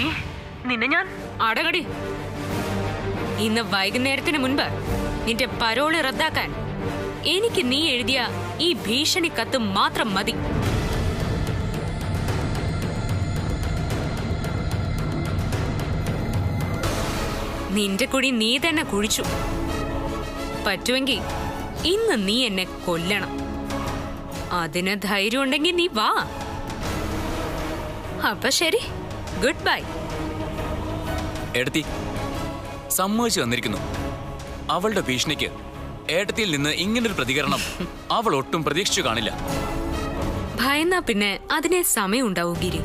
എടി നിന്നെ ഞാൻ അടകടി. ഇന്ന് വൈകുന്നേരത്തിന് മുൻപ് നിന്റെ പരോള് റദ്ദാക്കാൻ എനിക്ക് നീ എഴുതിയ ഈ ഭീഷണി കത്ത് മാത്രം മതി. നിന്റെ കുഴി നീ തന്നെ കുഴിച്ചു. പറ്റുമെങ്കിൽ ഇന്ന് നീ എന്നെ കൊല്ലണം. അതിന് ധൈര്യം ഉണ്ടെങ്കിൽ നീ വാ. അപ്പൊ ശരി, ഗുഡ് ബൈ. ഏട്ടത്തി സമ്മതിച്ചു വന്നിരിക്കുന്നു. അവളുടെ ഭീഷണിക്ക് ഏട്ടത്തിയിൽ നിന്ന് ഇങ്ങനൊരു പ്രതികരണം അവൾ ഒട്ടും പ്രതീക്ഷിച്ചു കാണില്ല. ഭയന്നാ പിന്നെ അതിനെ സമയം ഉണ്ടാവൂ ഗിരി.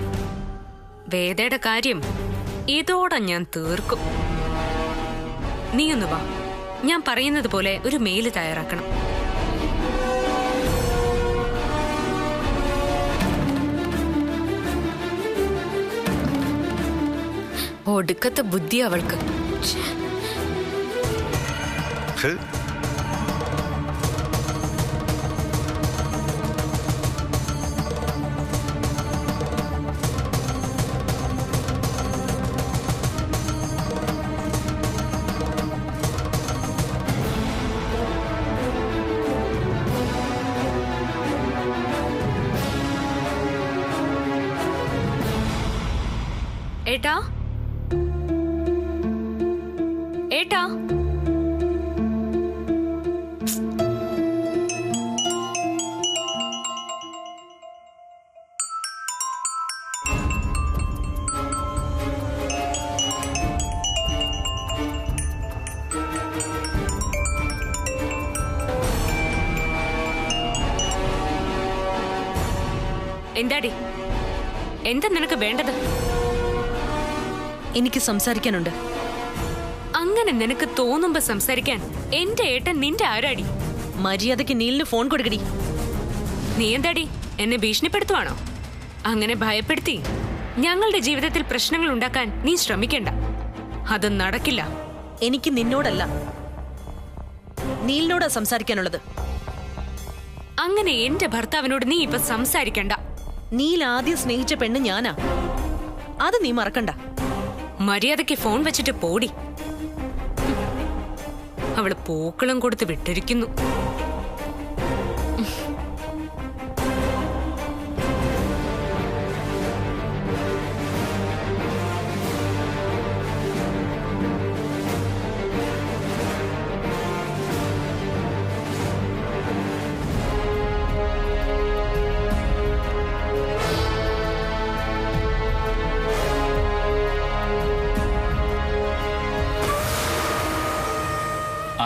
വേദയുടെ കാര്യം ഇതോടെ ഞാൻ തീർക്കും. നീയൊന്ന് വാ, ഞാൻ പറയുന്നത് പോലെ ഒരു മെയില് തയ്യാറാക്കണം. ഒടുക്കത്തെ ബുദ്ധി അവൾക്ക്. ഏട്ടാ, ഏട്ടാ, എന്താടി, എന്താ നിനക്ക് വേണ്ടത്? എനിക്ക് സംസാരിക്കാനുണ്ട്. അങ്ങനെ നിനക്ക് തോന്നുമ്പോ സംസാരിക്കാൻ എന്റെ ഏട്ടൻ നിന്റെ ആരാടി? മര്യാദയ്ക്ക് നീലിന് ഫോൺ കൊടുക്കടി. നീ എന്താടി എന്നെ ഭീഷണിപ്പെടുത്തുവാണോ? അങ്ങനെ ഭയപ്പെടുത്തി ഞങ്ങളുടെ ജീവിതത്തിൽ പ്രശ്നങ്ങൾ ഉണ്ടാക്കാൻ നീ ശ്രമിക്കണ്ട. അത് നടക്കില്ല. എനിക്ക് നിന്നോടല്ല, നീലിനോടാ സംസാരിക്കാനുള്ളത്. അങ്ങനെ എന്റെ ഭർത്താവിനോട് നീ ഇപ്പൊ സംസാരിക്കണ്ട. നീൽ ആദ്യം സ്നേഹിച്ച പെണ്ണ് ഞാനാ, അത് നീ മറക്കണ്ട. മര്യാദയ്ക്ക് ഫോൺ വെച്ചിട്ട് പോടി. അവള് പൂക്കളം കൊടുത്ത് വിട്ടിരിക്കുന്നു.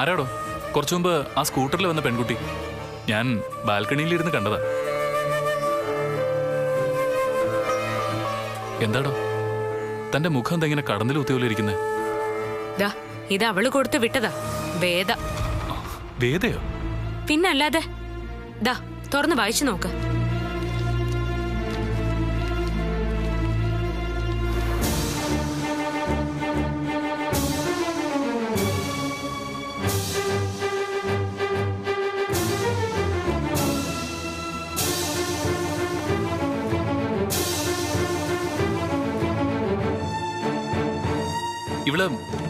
ആരാടോ കുറച്ചു മുമ്പ് ആ സ്കൂട്ടറിൽ വന്ന പെൺകുട്ടി? ഞാൻ ബാൽക്കണിയിലിരുന്ന് കണ്ടതാ. എന്താടോ തന്റെ മുഖം എന്താ ഇങ്ങനെ കടന്നിൽ കുത്തിയോലെ ഇരിക്കുന്നത്? ഇത് അവള് കൊടുത്ത് വിട്ടതാ, വേദ. വേദയോ? പിന്നല്ലാതെ. ദാ തുറന്ന് വായിച്ചു നോക്ക്.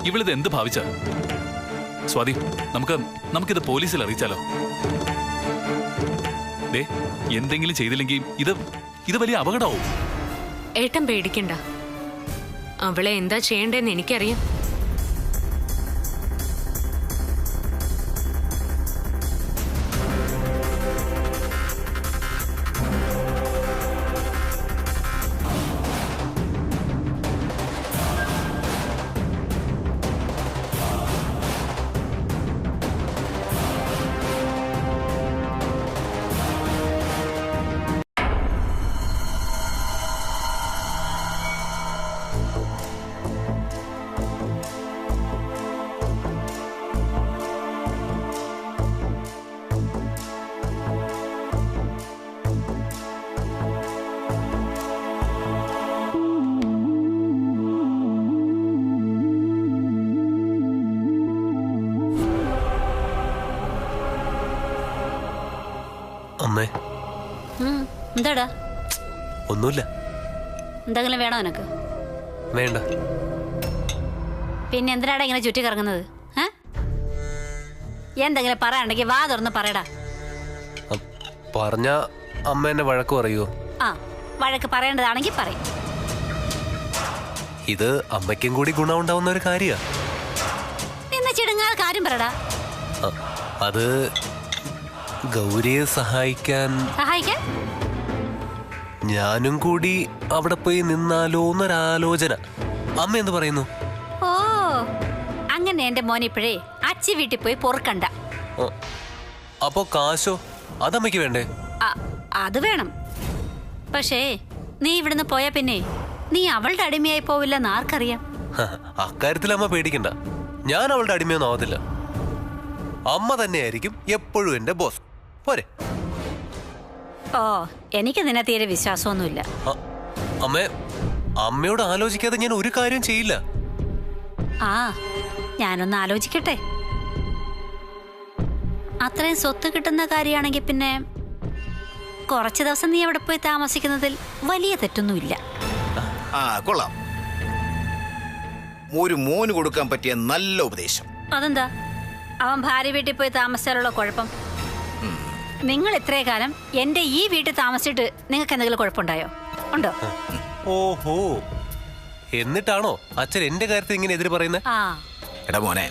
ഇവളിത് എന്ത് ഭാവിച്ച? സ്വാതി, നമുക്കിത് പോലീസിൽ അറിയിച്ചാലോ? ദേ, എന്തെങ്കിലും ചെയ്തില്ലെങ്കിൽ ഇത് വലിയ അപകടമാവും. ഏട്ടൻ പേടിക്കണ്ട, അവളെ എന്താ ചെയ്യണ്ടെന്ന് എനിക്കറിയാം. അമ്മേ, എന്താടാ? ഒന്നുമില്ല. എന്തെങ്കിലും വേണോ എനക്ക്? വേണ്ട. പിന്നെ എന്തിനാടാ ഇങ്ങനെ ചുറ്റി കറങ്ങുന്നത്? എന്തെങ്കിലും പറയാണ്ടെങ്കിൽ വാ തുറന്ന് പറയടാ. പറഞ്ഞ അമ്മ എന്നെ വഴക്ക് പറയുമോ? ആ, വഴക്ക് പറയേണ്ടതാണെങ്കിൽ പറയും. ഇത് അമ്മയ്ക്കും കൂടി ഗുണമുണ്ടാവുന്ന ഒരു കാര്യ. നിന്ന് ചിടുങ്ങാതെ കാര്യം പറയടാ. അത് ഗൗരിയെ സഹായിക്കാൻ ഞാനും കൂടി അവിടെ പോയി നിന്നാലോന്നൊരാലോചന. അമ്മ എന്ത് പറയുന്നു? ഓ, അങ്ങനെ എന്റെ മോൻ ഇപ്പോഴേ അച്ചി വീട്ടിൽ പോയി പൊറുക്കണ്ട. അപ്പോ കാശോ? അതമ്മയ്ക്ക് വേണ്ടേ? അത് വേണം. പക്ഷേ നീ ഇവിടുന്ന് പോയാ പിന്നെ നീ അവളുടെ അടിമയായി പോവില്ലെന്ന് ആർക്കറിയാം? അക്കാര്യത്തിൽ അമ്മ പേടിക്കണ്ട. ഞാൻ അവളുടെ അടിമയൊന്നും ആവത്തില്ല. അമ്മ തന്നെയായിരിക്കും എപ്പോഴും എന്റെ ബോസ്. പോരെ? ഓ, എനിക്ക് നിന്നെ തീരെ വിശ്വാസമൊന്നുമില്ല. അമ്മയോട് ആലോചിക്കാതെ ഞാൻ ഒരു കാര്യം ചെയ്യില്ല. ആ, ഞാനൊന്ന് ആലോചിക്കട്ടെ. അത്രയും സ്വത്ത് കിട്ടുന്ന കാര്യമാണെങ്കിൽ പിന്നെ കുറച്ച് ദിവസം നീ അവിടെ പോയി താമസിക്കുന്നതിൽ വലിയ തെറ്റൊന്നുമില്ല. കൊള്ളാം. ഒരു മോന് കൊടുക്കാൻ പറ്റിയ നല്ല ഉപദേശം. അതെന്താ അവൻ ഭാര്യ വീട്ടിൽ പോയി താമസിച്ചാലുള്ള കുഴപ്പം? നിങ്ങൾ ഇത്രേ കാലം എന്റെ ഈ വീട്ടിൽ താമസിച്ചിട്ട് നിങ്ങൾക്ക് എന്തെങ്കിലും കുഴപ്പമുണ്ടായോ? ഉണ്ടോ? ഓഹോ, എന്നിട്ടാണോ അച്ഛൻ എന്റെ കാര്യത്തിൽ ഇങ്ങനെ എതിര് പറയുന്നത്? എടാ മോനെ,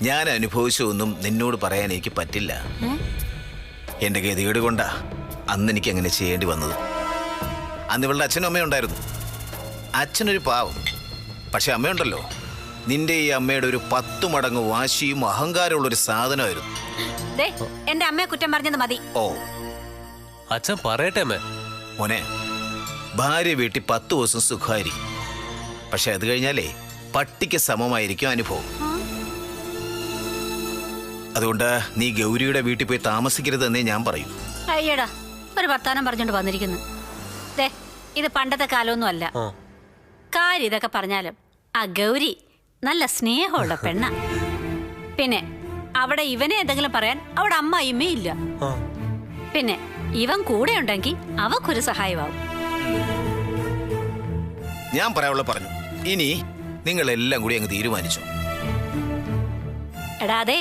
ഞാൻ അനുഭവിച്ചൊന്നും നിന്നോട് പറയാൻ എനിക്ക് പറ്റില്ല. എന്റെ ഗതികേട് കൊണ്ടാ അന്ന് എനിക്ക് അങ്ങനെ ചെയ്യേണ്ടി വന്നത്. അന്ന് ഇവളുടെ അച്ഛനും അമ്മയും ഉണ്ടായിരുന്നു. അച്ഛനൊരു പാവം, പക്ഷെ അമ്മയുണ്ടല്ലോ, നിന്റെ ഈ അമ്മയുടെ ഒരു 10 മടങ്ങ് വാശിയും അഹങ്കാരമുള്ളൊരു സാധനമായിരുന്നു. എന്റെ അമ്മയെ കുറ്റം പറഞ്ഞത് മതി. ഓ, അച്ഛൻ പറയട്ടെ അമ്മേ. മോനെ, ഭാര്യ വീട്ടിൽ 10 ദിവസം സുഖമായിരിക്കും. പക്ഷെ അത് കഴിഞ്ഞാലേ പട്ടിക്ക് സമമായിരിക്കും അനുഭവം. അതുകൊണ്ട് നീ ഗൗരിയുടെ വീട്ടിൽ പോയി താമസിക്കരുതെന്നേ ഞാൻ പറയൂ. അയ്യടാ, ഒരു വർത്താനം പറഞ്ഞോണ്ട് വന്നിരിക്കുന്നു. ഇത് പണ്ടത്തെ കാലമൊന്നും അല്ല. കാര്യം ഇതൊക്കെ പറഞ്ഞാലും ആ ഗൗരി നല്ല സ്നേഹമുള്ള പെണ്ണ. പിന്നെ അവിടെ ഇവനെ എന്തെങ്കിലും പറയാൻ അവിടെ അമ്മായിമ്മയും ഇല്ല. പിന്നെ ഇവൻ കൂടെ ഉണ്ടെങ്കിൽ അവക്കൊരു സഹായമാവും. ഞാൻ പറയാനുള്ള പറഞ്ഞു. ഇനി നിങ്ങളെല്ലാം കൂടി അങ്ങ് തീരുമാനിച്ചു. എടാ, അതെ,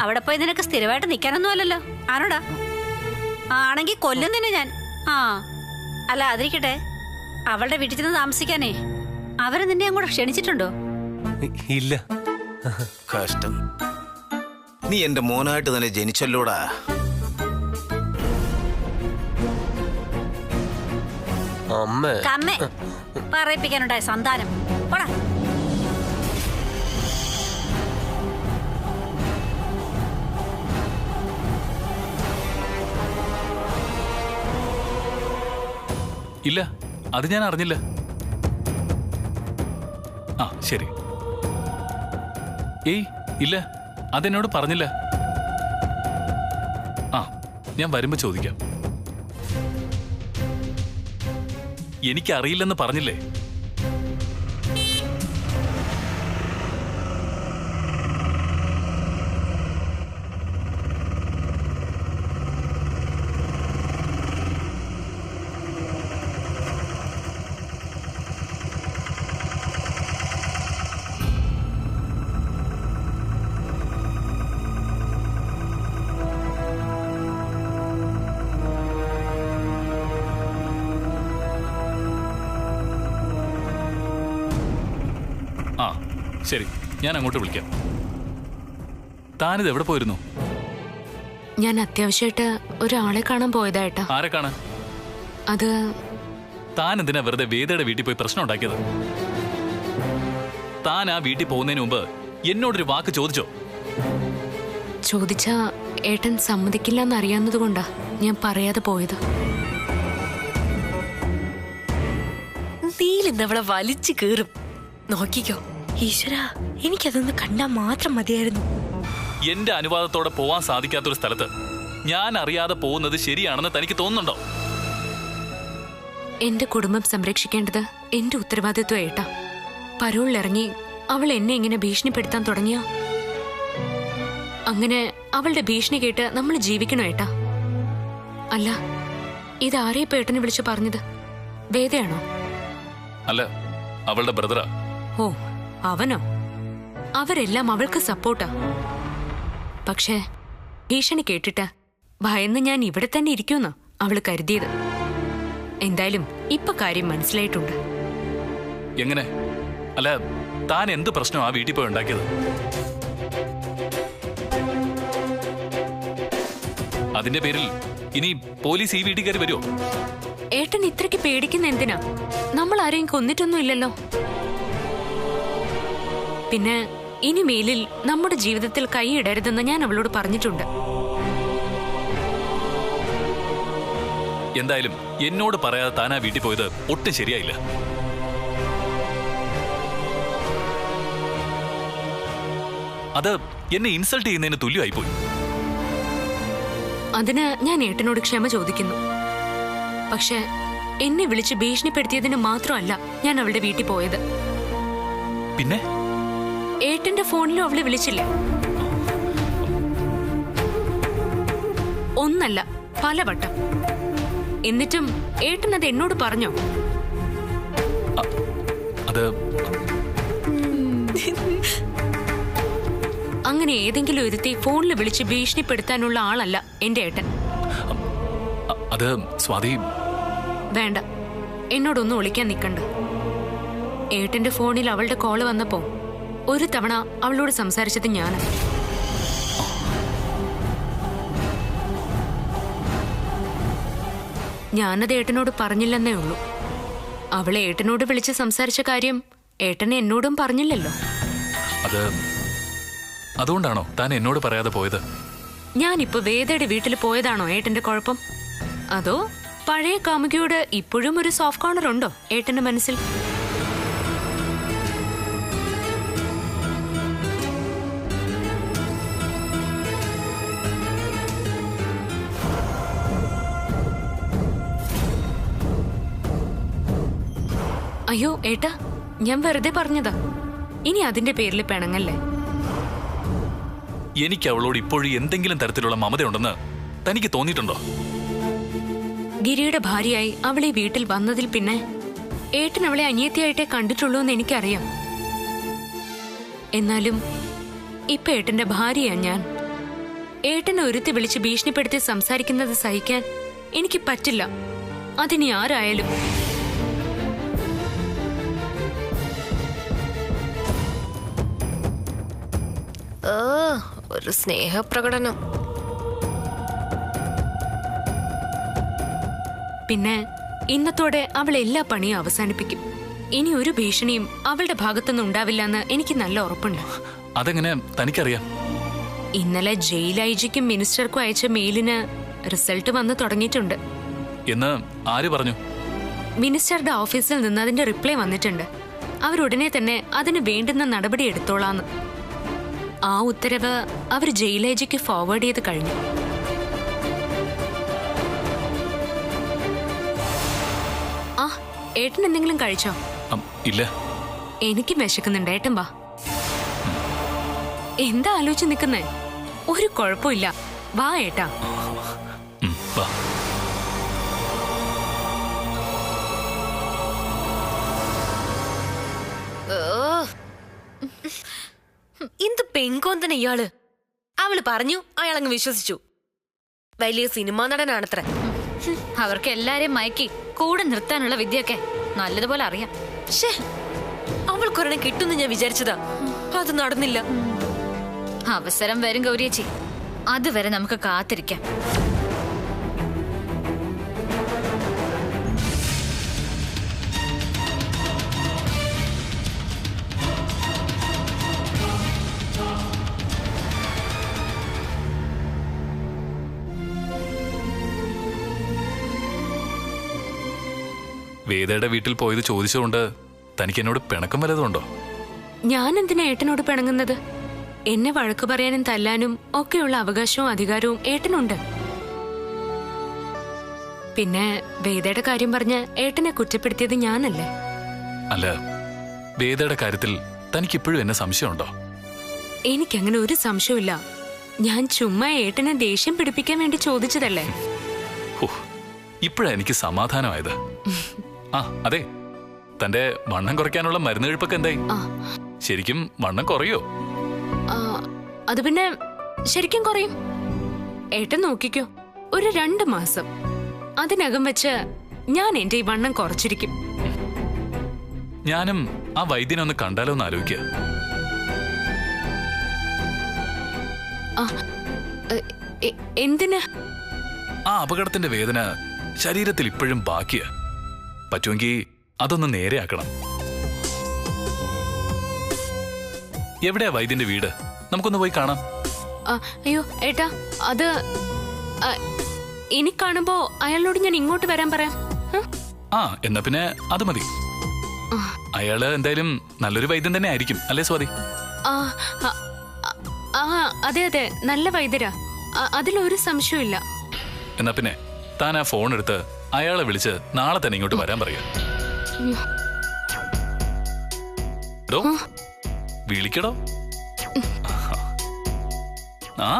അവിടെ പോയി നിനക്ക് സ്ഥിരമായിട്ട് നിൽക്കാനൊന്നും അല്ലല്ലോ. ആണോടാ? ആണെങ്കിൽ കൊല്ലുന്നതിന് ഞാൻ. അല്ല, അതിരിക്കട്ടെ, അവളുടെ വീട്ടിൽ ചെന്ന് താമസിക്കാനേ അവര് നിന്നെ അങ്ങോട്ട് ക്ഷണിച്ചിട്ടുണ്ടോ? ഇല്ല. കഷ്ടം. നീ എന്റെ മോനായിട്ട് തന്നെ ജനിച്ചല്ലോടാ. കമ്മേ പറയിപ്പിക്കാനുണ്ടായ സന്താനം. പോടാ. ഇല്ല, അത് ഞാൻ അറിഞ്ഞില്ല. ആ, ശരി. ഏയ് ഇല്ല, അതെന്നോട് പറഞ്ഞില്ല. ആ, ഞാൻ വരുമ്പോ ചോദിക്കാം. എനിക്കറിയില്ലെന്ന് പറഞ്ഞില്ലേ? ആ, ശരി, ഞാൻ അങ്ങോട്ട് വിളിക്കാം. താനിത് എവിടെ പോയിരുന്നു? ഞാൻ അത്യാവശ്യമായിട്ട് ഒരാളെ കാണാൻ പോയതായിട്ടാ. ആരെ കാണാൻ? അത് താൻ എന്തിനാ വെറുതെ വേദയുടെ വീട്ടിൽ പോയി പ്രശ്നം ഉണ്ടാക്കിയത്? താൻ ആ വീട്ടിൽ പോകുന്നതിന് മുമ്പ് എന്നോടൊരു വാക്ക് ചോദിച്ചോ? ചോദിച്ചാ ഏട്ടൻ സമ്മതിക്കില്ല എന്നറിയാവുന്നത് കൊണ്ടാ ഞാൻ പറയാതെ പോയത്. നീലിന്നവളെ വലിച്ചു കീറും, നോക്കിക്കോ. ഈശ്വര, എനിക്കതൊന്ന് കണ്ടാൽ മാത്രം മതിയായിരുന്നു. എന്റെ അനുവാദത്തോടെ പോവാൻ സാധിക്കാത്തൊരു സ്ഥലത്ത് ഞാൻ അറിയാതെ പോകുന്നത് ശരിയാണെന്ന് തനിക്ക് തോന്നുന്നുണ്ടോ? എന്റെ കുടുംബം സംരക്ഷിക്കേണ്ടത് എന്റെ ഉത്തരവാദിത്വം ഏട്ടാ. പരോളിലിറങ്ങി അവൾ എന്നെ ഇങ്ങനെ ഭീഷണിപ്പെടുത്താൻ തുടങ്ങിയ അങ്ങനെ അവളുടെ ഭീഷണി കേട്ട് നമ്മൾ ജീവിക്കണോ ഏട്ടാ? അല്ല, ഇതാരെയിപ്പോ ഏട്ടനെ വിളിച്ചു പറഞ്ഞത്? വേദയാണോ? അല്ല, അവളുടെ ബ്രദറാ. ഓ അവനോ? അവരെല്ലാം അവൾക്ക് സപ്പോർട്ടാ. പക്ഷേ ഭീഷണി കേട്ടിട്ട് ഭയന്ന് ഞാൻ ഇവിടെ തന്നെ ഇരിക്കുമെന്നാ അവള് കരുതിയത്. എന്തായാലും ഇപ്പൊ കാര്യം മനസ്സിലായിട്ടുണ്ട്. എങ്ങനെ? അല്ല, താൻ എന്ത് പ്രശ്നം ആ വീട്ടിൽ പോയി ഉണ്ടാക്കിയത്? അതിന്റെ പേരിൽ ഇനി പോലീസ് ഈ വീട്ടിൽ കയറി വരുമോ? ഏട്ടൻ ഇത്രയ്ക്ക് പേടിക്കുന്ന എന്തിനാ? നമ്മൾ ആരെയും കൊന്നിട്ടൊന്നും ഇല്ലല്ലോ. പിന്നെ ഇനി മേലിൽ നമ്മുടെ ജീവിതത്തിൽ കൈയിടരുതെന്ന് ഞാൻ അവളോട് പറഞ്ഞിട്ടുണ്ട്. എന്തായാലും എന്നോട് പറയാതെ താൻ ആ വീട്ടിൽ പോയത് ഒട്ടും ശരിയായില്ല. അത് എന്നെ ഇൻസൾട്ട് ചെയ്യുന്നതിന് തുല്യമായി പോയി. അതിന് ഞാൻ ഏട്ടനോട് ക്ഷമ ചോദിക്കുന്നു. പക്ഷെ എന്നെ വിളിച്ച് ഭീഷണിപ്പെടുത്തിയതിന് മാത്രമല്ല ഞാൻ അവളുടെ വീട്ടിൽ പോയത്. പിന്നെ ഏട്ടന്റെ ഫോണിലും അവള് വിളിച്ചില്ലേ? ഒന്നല്ല പലവട്ടം. എന്നിട്ടും ഏട്ടൻ അത് എന്നോട് പറഞ്ഞോ? അത് അങ്ങനെ ഏതെങ്കിലും ഒരുത്തി ഫോണിൽ വിളിച്ച് ഭീഷണിപ്പെടുത്താനുള്ള ആളല്ല എന്റെ ഏട്ടൻ. അത് സ്വാതി, വേണ്ട, എന്നോടൊന്നും വിളിക്കാൻ നിൽക്കണ്ട. ഏട്ടന്റെ ഫോണിൽ അവളുടെ കോള് വന്നപ്പോ ഒരു തവണ അവളോട് സംസാരിച്ചത് ഞാൻ. ഞാനത് ഏട്ടനോട് പറഞ്ഞില്ലെന്നേ ഉള്ളൂ. അവളെ ഏട്ടനോട് വിളിച്ച് സംസാരിച്ച കാര്യം ഏട്ടനെ എന്നോടും പറഞ്ഞില്ലല്ലോ. അതുകൊണ്ടാണോ താൻ എന്നോട് പറയാതെ പോയത്? ഞാനിപ്പോ വേദയുടെ വീട്ടിൽ പോയതാണോ ഏട്ടന്റെ കുഴപ്പം? അതോ പഴയ കാമുകിയോട് ഇപ്പോഴും ഒരു സോഫ്റ്റ് കോർണർ ഉണ്ടോ ഏട്ടന്റെ മനസ്സിൽ? അയ്യോ ഏട്ടാ, ഞാൻ വെറുതെ പറഞ്ഞതാ. ഇനി അതിന്റെ പേരിൽ പിണങ്ങല്ലേ. എനിക്ക് അവളോട് ഇപ്പോഴും എന്തെങ്കിലും തരത്തിലുള്ള മമതയുണ്ടെന്ന് തനിക്ക് തോന്നിയിട്ടുണ്ടോ? ഗിരിയുടെ ഭാര്യയായി അവളെ വീട്ടിൽ വന്നതിൽ പിന്നെ ഏട്ടൻ അവളെ അനിയത്തിയായിട്ടേ കണ്ടിട്ടുള്ളൂ എന്ന് എനിക്കറിയാം. എന്നാലും ഇപ്പൊ ഏട്ടന്റെ ഭാര്യയാ ഞാൻ. ഏട്ടനെ ഒരുത്തി വിളിച്ച് ഭീഷണിപ്പെടുത്തി സംസാരിക്കുന്നത് സഹിക്കാൻ എനിക്ക് പറ്റില്ല. അതിനി ആരായാലും. ഒരു സ്നേഹപ്രകടനം. പിന്നെ ഇന്നത്തോടെ അവൾ എല്ലാ പണിയും അവസാനിപ്പിക്കും. ഇനി ഒരു ഭീഷണിയും അവളുടെ ഭാഗത്തുനിന്ന് ഉണ്ടാവില്ലെന്ന് എനിക്ക് നല്ല ഉറപ്പുണ്ട്. അതെങ്ങനെ തനിക്കറിയാം? ഇന്നലെ ജയിൽ ഐജിക്കും മിനിസ്റ്റർക്കും അയച്ച മെയിലിന് റിസൾട്ട് വന്ന് തുടങ്ങിയിട്ടുണ്ട് എന്ന് ആര് പറഞ്ഞു? മിനിസ്റ്ററുടെ ഓഫീസിൽ നിന്ന് അതിന്റെ റിപ്ലൈ വന്നിട്ടുണ്ട്. അവരുടനെ തന്നെ അതിന് വേണ്ടുന്ന നടപടി എടുത്തോളാന്ന്. ആ ഉത്തരവ് അവർ ജയിൽ ഐജിക്ക് ഫോർവേഡ് ചെയ്ത് കഴിഞ്ഞു. ആ, ഏട്ടൻ എന്തെങ്കിലും കഴിച്ചോ? ഇല്ല. എനിക്ക് വിശക്കുന്നുണ്ട്. ഏട്ടൻ വാ. എന്താ ആലോചിച്ച് നിൽക്കുന്നേ? ഒരു കുഴപ്പമില്ല, വാ ഏട്ടാ. എന്ത് പെങ്കോന്തന ഇയാള്. അവള് പറഞ്ഞു, അയാളങ്ങ് വിശ്വസിച്ചു. വലിയ സിനിമാ നടനാണത്ര. അവർക്ക് എല്ലാരെയും മയക്കി കൂടെ നിർത്താനുള്ള വിദ്യയൊക്കെ നല്ലതുപോലെ അറിയാം. അവൾക്കൊരെണ്ണം കിട്ടുമെന്ന് ഞാൻ വിചാരിച്ചതാ. അത് നടന്നില്ല. അവസരം വരും ഗൗരിയേച്ചി, അതുവരെ നമുക്ക് കാത്തിരിക്കാം. വേദയുടെ വീട്ടിൽ പോയത് ചോദിച്ചുകൊണ്ട് തനിക്ക് എന്നോട് പിണക്കം വല്ലതുണ്ടോ? ഞാൻ എന്തിനാ ഏട്ടനോട് പിണങ്ങുന്നത്? എന്നെ വഴക്കു പറയാനും തല്ലാനും ഒക്കെയുള്ള അവകാശവും അധികാരവും ഏട്ടനുണ്ട്. പിന്നെ വേദയുടെ കാര്യം പറഞ്ഞ് ഏട്ടനെ കുറ്റപ്പെടുത്തിയത് ഞാനല്ലേ? അല്ല, വേദയുടെ കാര്യത്തിൽ തനിക്കിപ്പോഴും എന്നെ സംശയമുണ്ടോ? എനിക്കങ്ങനെ ഒരു സംശയമില്ല. ഞാൻ ചുമ്മാ ഏട്ടനെ ദേഷ്യം പിടിപ്പിക്കാൻ വേണ്ടി ചോദിച്ചതല്ലേ. ഇപ്പോഴാ എനിക്ക് സമാധാനമായത്. ആ അതെ, തന്റെ വണ്ണം കുറയ്ക്കാനുള്ള മരുന്ന് കഴിപ്പൊക്കെ എന്തായി? ശരിക്കും വണ്ണം കുറയോ? അത് പിന്നെ ശരിക്കും കുറയും. ഏട്ടൻ നോക്കിക്കോ, ഒരു 2 മാസം അതിനകം വെച്ച് ഞാൻ എന്റെ ഈ വണ്ണം കുറച്ചിരിക്കും. ഞാനും ആ വൈദ്യനെ ഒന്ന് കണ്ടാലോ എന്ന് ആലോചിക്കുക. എന്തിന്? ആ അപകടത്തിന്റെ വേദന ശരീരത്തിൽ ഇപ്പോഴും ബാക്കിയാ. പറ്റുമെങ്കിൽ അതൊന്ന് നേരെയാക്കണം. എവിടെയാ വൈദ്യന്റെ വീട്? നമുക്കൊന്ന് പോയി കാണാം. അയ്യോ ഏട്ടാ, അത് ഇനി കാണുമ്പോ അയാളോട് ഞാൻ ഇങ്ങോട്ട് വരാൻ പറയാം. എന്നാ പിന്നെ അത് മതി. അയാള് എന്തായാലും നല്ലൊരു വൈദ്യൻ തന്നെ ആയിരിക്കും, അല്ലേ സ്വാതി? അതെ അതെ, നല്ല വൈദ്യരാ, അതിലൊരു സംശയമില്ല. എന്നാ പിന്നെ താൻ ആ ഫോൺ എടുത്ത് അയാളെ വിളിച്ച് നാളെ തന്നെ ഇങ്ങോട്ട് വരാൻ പറയാ. വിളിക്കടോ. ആ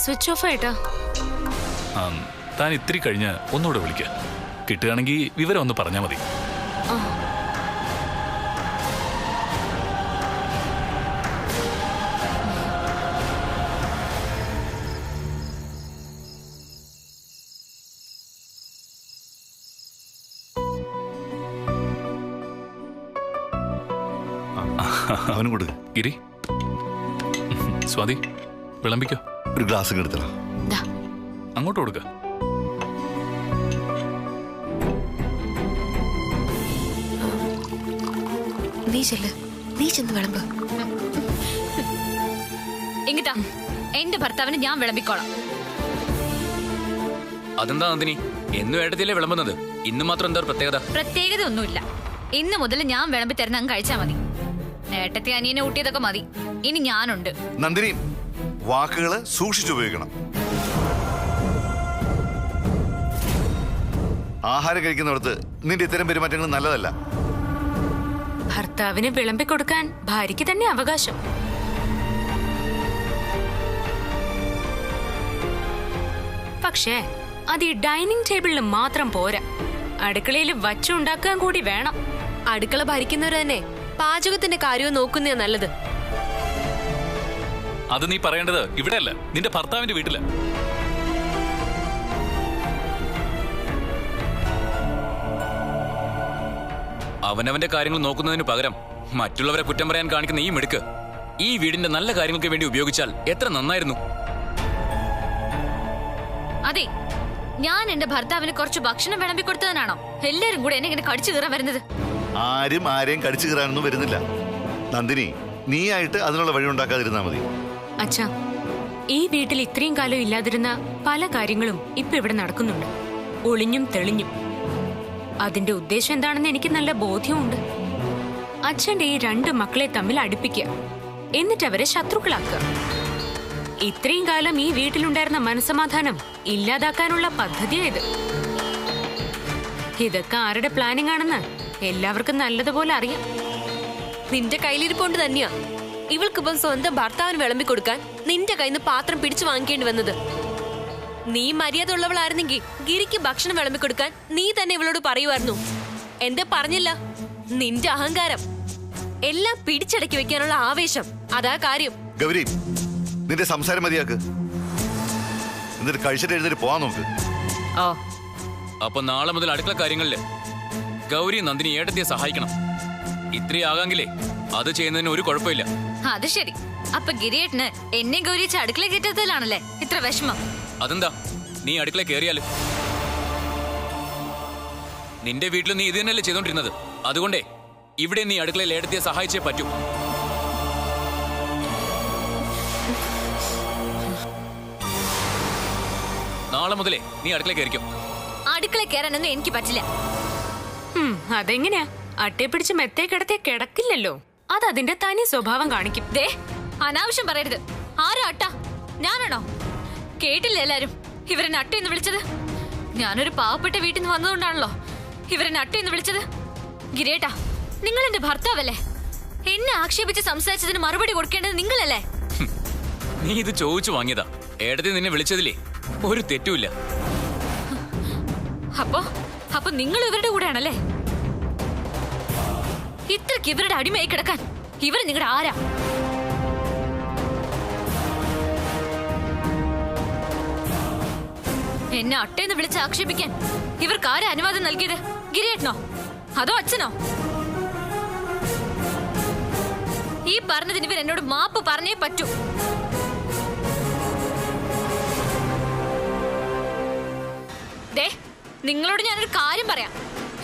സ്വിച്ച് ഓഫ് ആയിട്ടാ. താൻ ഇത്തിരി കഴിഞ്ഞ് ഒന്നുകൂടെ വിളിക്ക. കിട്ടുകയാണെങ്കിൽ വിവരം ഒന്ന് പറഞ്ഞാൽ മതി. അവനും കൊടുക്ക. ഗിരി, സ്വാതി വിളമ്പിക്കോ. ഒരു ഗ്ലാസ് എടുത്തോ. അങ്ങോട്ട് കൊടുക്ക. നീ ചെന്ന് വിളമ്പ്. എങ്കിട്ടാ എന്റെ ഭർത്താവിന് ഞാൻ വിളമ്പിക്കോളാം. അതെന്താ നന്ദിനി, എന്നും ഏട്ടത്തിയല്ലേ വിളമ്പുന്നത്? ഇന്ന് മാത്രം എന്താ പ്രത്യേകത? പ്രത്യേകത ഒന്നുമില്ല. ഇന്ന് മുതൽ ഞാൻ വിളമ്പി തരുന്ന അങ്ങ് കഴിച്ചാ മതി. ഏട്ടത്തി അനിയനെ ഊട്ടിയതൊക്കെ മതി. ഇനി ഞാനുണ്ട്. നന്ദിനി, വാക്കുകള് സൂക്ഷിച്ചുപയോഗിക്കണം. ആഹാരം കഴിക്കുന്നിടത്ത് നിന്റെ ഇത്തരം പെരുമാറ്റങ്ങൾ നല്ലതല്ല. ഭർത്താവിന് വിളമ്പിക്കൊടുക്കാൻ ഭാര്യയ്ക്ക് തന്നെ അവകാശം. പക്ഷേ അത് ഈ ഡൈനിങ് ടേബിളിൽ മാത്രം പോരാ, അടുക്കളയിൽ വച്ചുണ്ടാക്കാൻ കൂടി വേണം. അടുക്കള ഭരിക്കുന്നവര് തന്നെ പാചകത്തിന്റെ കാര്യവും നോക്കുന്നേ നല്ലത്. അത് നീ പറയേണ്ടത് ഇവിടെയല്ല, നിന്റെ ഭർത്താവിന്റെ വീട്ടില്. അവനവന്റെ കാര്യങ്ങൾ നോക്കുന്നതിന് പകരം മറ്റുള്ളവരെ കുറ്റം പറയാൻ കാണിക്കുന്ന ഈ മിടുക്ക് ഈ വീടിന്റെ നല്ല കാര്യങ്ങൾക്ക് വേണ്ടി ഉപയോഗിച്ചാൽ എത്ര നന്നായിരുന്നു. അതെ, ഞാൻ എന്റെ ഭർത്താവിന് കുറച്ച് ഭക്ഷണം വിളമ്പി കൊടുത്തതിനാണോ എല്ലാരും കൂടെ എന്നെ ഇങ്ങനെ കടിച്ചു കയറാൻ വരുന്നത്? ആരും ആരെയും കടിച്ചു കയറാനൊന്നും വരുന്നില്ല. നന്ദിനി, നീ ആയിട്ട് അതിനുള്ള വഴി ഉണ്ടാക്കാതിരുന്നാ മതി. അച്ഛാ, ഈ വീട്ടിൽ ഇത്രയും കാലം ഇല്ലാതിരുന്ന പല കാര്യങ്ങളും ഇപ്പൊ ഇവിടെ നടക്കുന്നുണ്ട്, ഒളിഞ്ഞും തെളിഞ്ഞും. അതിന്റെ ഉദ്ദേശം എന്താണെന്ന് എനിക്ക് നല്ല ബോധ്യമുണ്ട്. അച്ഛന്റെ ഈ 2 മക്കളെ തമ്മിൽ അടുപ്പിക്കുക, എന്നിട്ട് അവരെ ശത്രുക്കളാക്കുക. ഇത്രയും കാലം ഈ വീട്ടിലുണ്ടായിരുന്ന മനസമാധാനം ഇല്ലാതാക്കാനുള്ള പദ്ധതിയായത്. ഇതൊക്കെ ആരുടെ പ്ലാനിംഗ് ആണെന്ന് എല്ലാവർക്കും നല്ലതുപോലെ അറിയാം. നിന്റെ കയ്യിലിരിപ്പോണ്ട് തന്നെയാ ഇവൾക്കിപ്പം സ്വന്തം ഭർത്താവിന് വിളമ്പി കൊടുക്കാൻ നിന്റെ കയ്യിൽ നിന്ന് പാത്രം പിടിച്ചു വാങ്ങിക്കേണ്ടി വന്നത്. നീ മര്യാദ ഉള്ളവളായിരുന്നെങ്കിൽ ഗിരിക്ക് ഭക്ഷണം വിളമ്പി കൊടുക്കാൻ നീ തന്നെ ഇവളോട് പറയുമായിരുന്നു. എന്താ പറഞ്ഞില്ല? നിന്റെ അഹങ്കാരം, എല്ലാം പിടിച്ചടക്കി വെക്കാനുള്ള ആവേശം, അതാ കാര്യം. ഗൗരി, നിന്റെ സംസാരം മതിയാക്ക്. എന്നിട്ട് കഴിച്ചിട്ട് എഴുന്നേറ്റ് പോവാൻ നോക്ക്. അപ്പൊ നാളെ മുതൽ അടുക്കള കാര്യങ്ങളില് ഗൗരി നന്ദിനി ഏട്ടത്തിയെ സഹായിക്കണം. ഇത്രയാകാങ്കിലേ അത് ചെയ്യുന്നതിന് ഒരു കുഴപ്പമില്ല. അത് ശരി. അപ്പൊ ഗിരിയേട്ടന് എന്നെ ഗൗരിച്ച് അടുക്കള കയറ്റത്തിലാണല്ലേ ഇത്ര വിഷമം? അതെന്താ, നീ അടുക്കള കയറിയാല് നിന്റെ വീട്ടിൽ നീ ഇത് തന്നെയല്ലേ ചെയ്തോണ്ടിരുന്നത്. അതുകൊണ്ടേ ഇവിടെ നീ അടുക്കളയിൽ ഏട്ടത്തിയെ സഹായിച്ചേ പറ്റൂ. നാളെ മുതലേ നീ അടുക്കള കയറിക്കും. അടുക്കള കയറാനൊന്നും എനിക്ക് പറ്റില്ല. അതെങ്ങനെയാ? അട്ടയെ പിടിച്ച് മെത്തേ കിടത്തിയ കിടക്കില്ലല്ലോ. അത് അതിന്റെ തനി സ്വഭാവം കാണിക്കും. ദേ, അനാവശ്യം പറയരുത്. ആരാ അട്ട? ഞാനാണോ? കേട്ടില്ല എല്ലാരും ഇവരെന്നെ അട്ടയെന്ന് വിളിച്ചത്? ഞാനൊരു പാവപ്പെട്ട വീട്ടിൽ നിന്ന് വന്നതുകൊണ്ടാണല്ലോ ഇവരെന്നെ അട്ടയെന്ന് വിളിച്ചത്. ഗിരിയേട്ടാ, നിങ്ങൾ എന്റെ ഭർത്താവല്ലേ? എന്നെ ആക്ഷേപിച്ച് സംസാരിച്ചതിന് മറുപടി കൊടുക്കേണ്ടത് നിങ്ങളല്ലേ? നീ ഇത് ചോദിച്ചു വാങ്ങിയതാ. ഏടത്തി നിന്നെ വിളിച്ചതിലേ ഒരു തെറ്റുമില്ല. അപ്പൊ നിങ്ങൾ ഇവരുടെ കൂടെയാണല്ലേ? ഇത്രക്ക് ഇവരുടെ അടിമയായി കിടക്കാൻ ഇവർ നിങ്ങളുടെ ആരാ? എന്നെ അട്ടേന്ന് വിളിച്ച് ആക്ഷേപിക്കാൻ ഇവർക്ക് ആരാ അനുവാദം നൽകിയത്? ഗിരിയേട്ടനോ അതോ അച്ഛനോ? ഈ പറഞ്ഞതിന് ഇവർ എന്നോട് മാപ്പ് പറഞ്ഞേ പറ്റൂ. ദേ, നിങ്ങളോട് ഞാനൊരു കാര്യം പറയാം.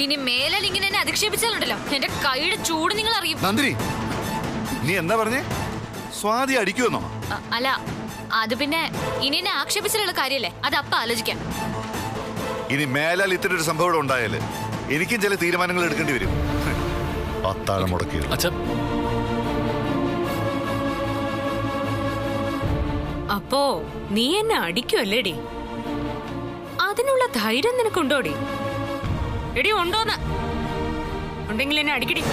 ഇനി മേലാൽ ഇങ്ങനെ എന്നെ അധിക്ഷേപിച്ചാലുണ്ടല്ലോ എന്റെ കൈയുടെ ചൂട് നിങ്ങൾ അറിയും. നന്ദിനി, നീ എന്താ പറഞ്ഞേ? സ്വാതി അടിക്കുമെന്നോ? അല്ല, അത് പിന്നെ ഇനി എന്നെ ആക്ഷേപിച്ചാലുള്ള കാര്യല്ലേ, അത് അപ്പ ആലോചിക്കാം. ഇനി മേലാൽ ഇത്ര ഒരു സംഭവം ഉണ്ടായാല് എനിക്കും ചില തീരുമാനങ്ങൾ എടുക്കേണ്ടി വരും. അത്താഴം മുടക്കി. അച്ഛാ, അപ്പോ നീ എന്നെ അടിക്കുമല്ലേടി? അതിനുള്ള ധൈര്യം നിനക്കുണ്ടോടി? എടി ഉണ്ടോന്ന്? ഉണ്ടെങ്കിൽ എന്നെ അടിക്കടി.